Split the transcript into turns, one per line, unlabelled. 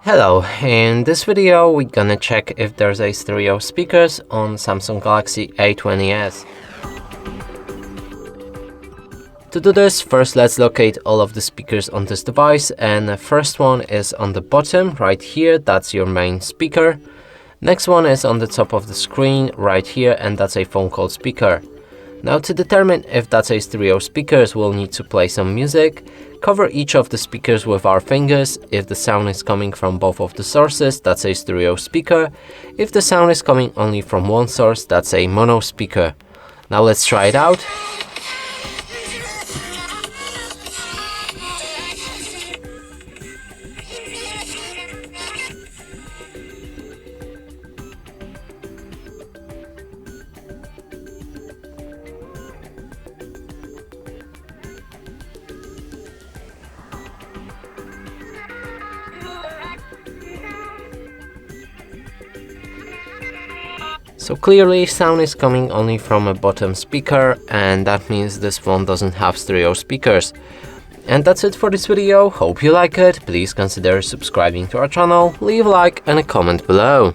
Hello, in this video we're gonna check if there's a stereo speakers on Samsung Galaxy A20s. To do this, first let's locate all of the speakers on this device, and the first one is on the bottom right here, that's your main speaker. Next one is on the top of the screen right here, and that's a phone call speaker. Now to determine if that's a stereo speakers, we'll need to play some music, cover each of the speakers with our fingers. If the sound is coming from both of the sources, that's a stereo speaker. If the sound is coming only from one source, that's a mono speaker. Now let's try it out. So clearly sound is coming only from a bottom speaker, and that means this phone doesn't have stereo speakers. And that's it for this video. Hope you like it. Please consider subscribing to our channel, leave a like and a comment below.